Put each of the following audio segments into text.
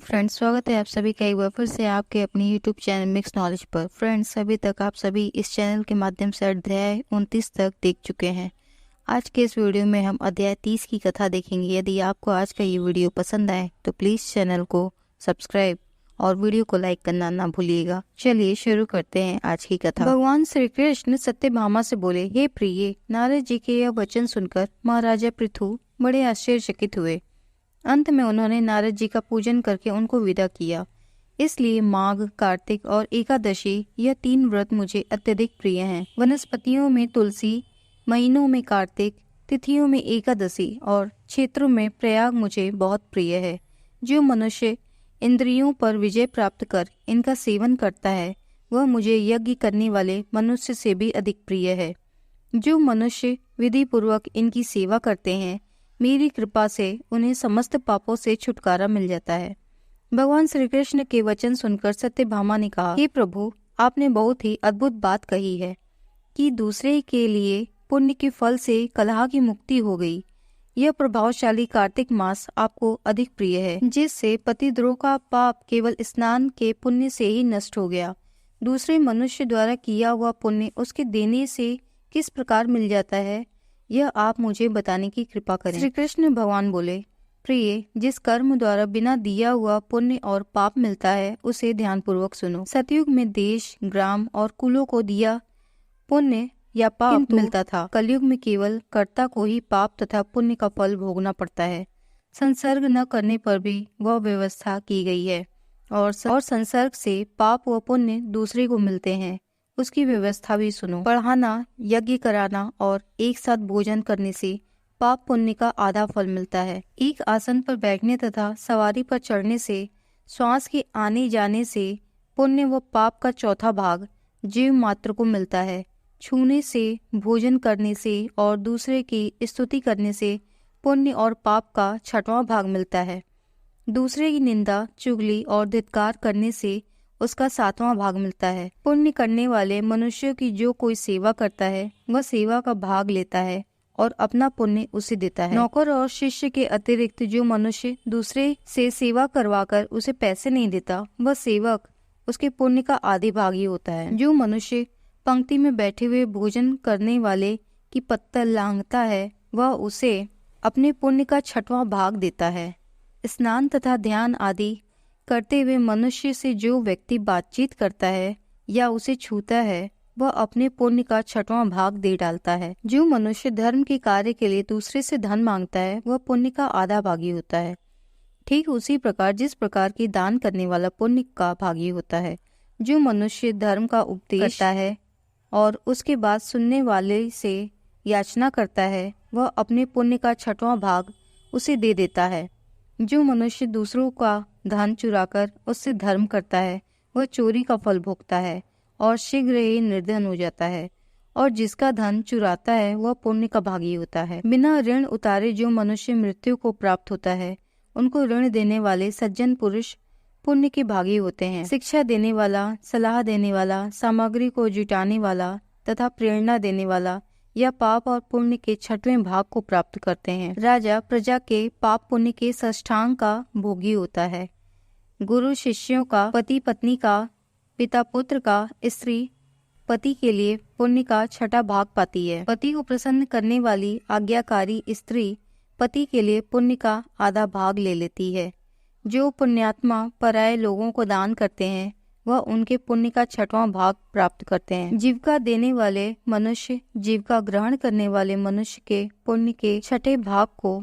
Friends, स्वागत है आप सभी का एक बार फिर से आपके अपनी यूट्यूब चैनल मिक्स नॉलेज पर। फ्रेंड्स, अभी तक आप सभी इस चैनल के माध्यम से अध्याय 29 तक देख चुके हैं। आज के इस वीडियो में हम अध्याय 30 की कथा देखेंगे। यदि आपको आज का ये वीडियो पसंद आए तो प्लीज़ चैनल को सब्सक्राइब और वीडियो को लाइक करना ना भूलिएगा। चलिए शुरू करते हैं आज की कथा। भगवान श्री कृष्ण सत्यभामा से बोले, हे प्रिय, नारद जी के यह वचन सुनकर महाराजा पृथु बड़े आश्चर्यचकित हुए। अंत में उन्होंने नारद जी का पूजन करके उनको विदा किया। इसलिए माघ, कार्तिक और एकादशी यह 3 व्रत मुझे अत्यधिक प्रिय हैं। वनस्पतियों में तुलसी, महीनों में कार्तिक, तिथियों में एकादशी और क्षेत्रों में प्रयाग मुझे बहुत प्रिय है। जो मनुष्य इंद्रियों पर विजय प्राप्त कर इनका सेवन करता है वह मुझे यज्ञ करने वाले मनुष्य से भी अधिक प्रिय है। जो मनुष्य विधि पूर्वक इनकी सेवा करते हैं, मेरी कृपा से उन्हें समस्त पापों से छुटकारा मिल जाता है। भगवान श्री कृष्ण के वचन सुनकर सत्यभामा ने कहा, हे प्रभु, आपने बहुत ही अद्भुत बात कही है कि दूसरे के लिए पुण्य के फल से कलह की मुक्ति हो गई। यह प्रभावशाली कार्तिक मास आपको अधिक प्रिय है, जिससे पतिद्रोह का पाप केवल स्नान के पुण्य से ही नष्ट हो गया। दूसरे मनुष्य द्वारा किया हुआ पुण्य उसके देने से किस प्रकार मिल जाता है, यह आप मुझे बताने की कृपा करें। श्री कृष्ण भगवान बोले, प्रिय, जिस कर्म द्वारा बिना दिया हुआ पुण्य और पाप मिलता है उसे ध्यान पूर्वक सुनो। सतयुग में देश, ग्राम और कुलों को दिया पुण्य या पाप मिलता था। कलयुग में केवल कर्ता को ही पाप तथा पुण्य का फल भोगना पड़ता है। संसर्ग न करने पर भी वह व्यवस्था की गई है और संसर्ग से पाप व पुण्य दूसरे को मिलते हैं, उसकी व्यवस्था भी सुनो। पढ़ाना, यज्ञ कराना और एक साथ भोजन करने से पाप पुण्य का आधा फल मिलता है। एक आसन पर बैठने तथा सवारी पर चढ़ने से, श्वास के आने जाने से पुण्य व पाप का चौथा भाग जीव मात्र को मिलता है। छूने से, भोजन करने से और दूसरे की स्तुति करने से पुण्य और पाप का 6वां भाग मिलता है। दूसरे की निंदा, चुगली और धिक्कार करने से उसका 7वां भाग मिलता है। पुण्य करने वाले मनुष्यों की जो कोई सेवा करता है वह सेवा का भाग लेता है और अपना पुण्य उसे देता है। नौकर और शिष्य के अतिरिक्त जो मनुष्य दूसरे से सेवा करवाकर उसे पैसे नहीं देता, वह सेवक उसके पुण्य का आधे भाग ही होता है। जो मनुष्य पंक्ति में बैठे हुए भोजन करने वाले की पत्तल लांघता है वह उसे अपने पुण्य का 6वां भाग देता है। स्नान तथा ध्यान आदि करते हुए मनुष्य से जो व्यक्ति बातचीत करता है या उसे छूता है वह अपने पुण्य का 6वां भाग दे डालता है। जो मनुष्य धर्म के कार्य के लिए दूसरे से धन मांगता है वह पुण्य का आधा भागी होता है। ठीक उसी प्रकार जिस प्रकार की दान करने वाला पुण्य का भागी होता है। जो मनुष्य धर्म का उपदेश करता है और उसके बाद सुनने वाले से याचना करता है वह अपने पुण्य का 6वां भाग उसे दे देता है। जो मनुष्य दूसरों का धन चुराकर उससे धर्म करता है वह चोरी का फल भोगता है और शीघ्र ही निर्धन हो जाता है। और जिसका धन चुराता है वह पुण्य का भागी होता है। बिना ऋण उतारे जो मनुष्य मृत्यु को प्राप्त होता है उनको ऋण देने वाले सज्जन पुरुष पुण्य के भागी होते हैं। शिक्षा देने वाला, सलाह देने वाला, सामग्री को जुटाने वाला तथा प्रेरणा देने वाला या पाप और पुण्य के 6वें भाग को प्राप्त करते हैं। राजा प्रजा के पाप पुण्य के षष्ठांग का भोगी होता है। गुरु शिष्यों का, पति पत्नी का, पिता पुत्र का, स्त्री पति के लिए पुण्य का 6वां भाग पाती है। पति को प्रसन्न करने वाली आज्ञाकारी स्त्री पति के लिए पुण्य का आधा भाग ले लेती है। जो पुण्यात्मा पराये लोगों को दान करते हैं वह उनके पुण्य का 6वां भाग प्राप्त करते हैं। जीविका देने वाले मनुष्य जीविका ग्रहण करने वाले मनुष्य के पुण्य के 6ठे भाग को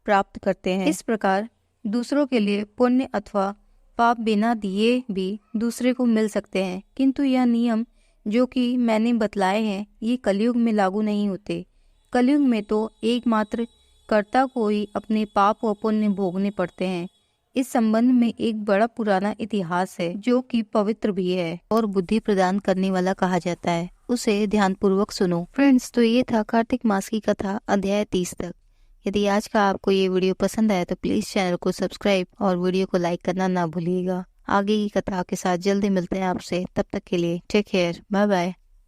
प्राप्त करते हैं। इस प्रकार दूसरों के लिए पुण्य अथवा पाप बिना दिए भी दूसरे को मिल सकते हैं, किंतु यह नियम जो कि मैंने बतलाए हैं ये कलयुग में लागू नहीं होते। कलयुग में तो एकमात्र कर्ता को ही अपने पाप व पुण्य भोगने पड़ते हैं। इस संबंध में एक बड़ा पुराना इतिहास है जो कि पवित्र भी है और बुद्धि प्रदान करने वाला कहा जाता है। उसे ध्यानपूर्वक सुनो। फ्रेंड्स, तो ये था कार्तिक मास की कथा अध्याय 30 तक। यदि आज का आपको ये वीडियो पसंद आया तो प्लीज चैनल को सब्सक्राइब और वीडियो को लाइक करना ना भूलिएगा। आगे की कथा के साथ जल्दी मिलते हैं आपसे। तब तक के लिए टेक केयर, बाय बाय।